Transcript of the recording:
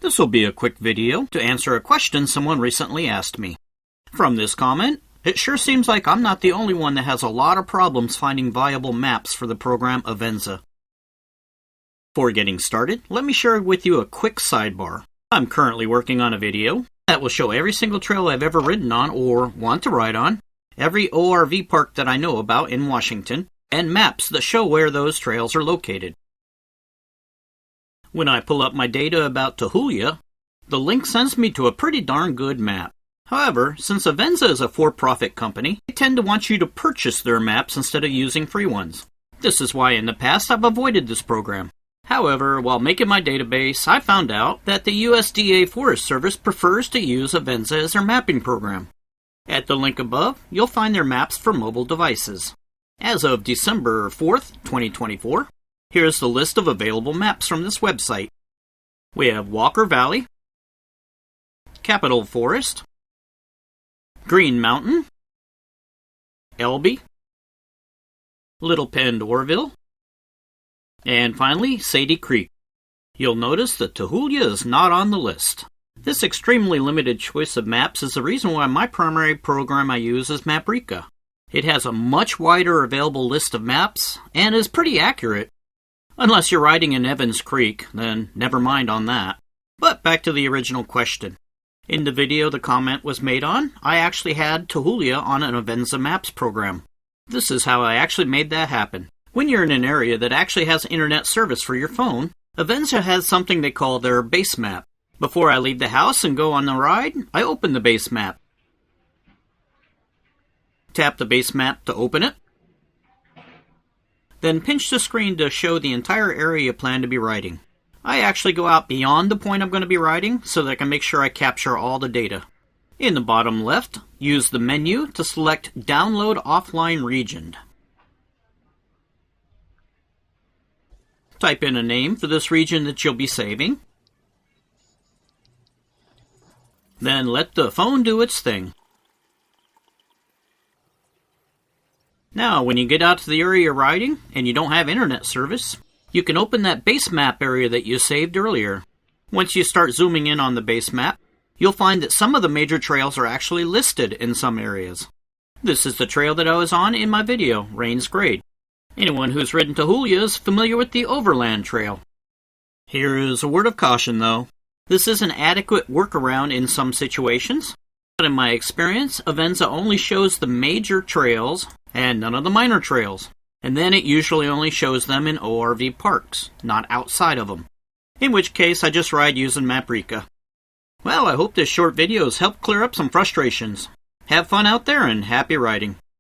This will be a quick video to answer a question someone recently asked me. From this comment, it sure seems like I'm not the only one that has a lot of problems finding viable maps for the program Avenza. Before getting started, let me share with you a quick sidebar. I'm currently working on a video that will show every single trail I've ever ridden on or want to ride on, every ORV park that I know about in Washington, and maps that show where those trails are located. When I pull up my data about Tahulia, the link sends me to a pretty darn good map. However, since Avenza is a for-profit company, they tend to want you to purchase their maps instead of using free ones. This is why in the past I've avoided this program. However, while making my database, I found out that the USDA Forest Service prefers to use Avenza as their mapping program. At the link above, you'll find their maps for mobile devices. As of December 4th, 2024, here's the list of available maps from this website. We have Walker Valley, Capitol Forest, Green Mountain, Elby, Little Pend Orville, and finally Sadie Creek. You'll notice that Tahulia is not on the list. This extremely limited choice of maps is the reason why my primary program I use is Maprika. It has a much wider available list of maps and is pretty accurate. Unless you're riding in Evans Creek, then never mind on that. But back to the original question. In the video the comment was made on, I actually had Tahulia on an Avenza Maps program. This is how I actually made that happen. When you're in an area that actually has internet service for your phone, Avenza has something they call their base map. Before I leave the house and go on the ride, I open the base map. Tap the base map to open it. Then pinch the screen to show the entire area you plan to be riding. I actually go out beyond the point I'm going to be riding so that I can make sure I capture all the data. In the bottom left, use the menu to select Download Offline Region. Type in a name for this region that you'll be saving. Then let the phone do its thing. Now, when you get out to the area you're riding and you don't have internet service, you can open that base map area that you saved earlier. Once you start zooming in on the base map, you'll find that some of the major trails are actually listed in some areas. This is the trail that I was on in my video, Rains Grade. Anyone who's ridden Tahulia is familiar with the Overland Trail. Here is a word of caution though. This is an adequate workaround in some situations, but in my experience, Avenza only shows the major trails and none of the minor trails. And then it usually only shows them in ORV parks, not outside of them. In which case, I just ride using Maprika. Well, I hope this short video has helped clear up some frustrations. Have fun out there and happy riding.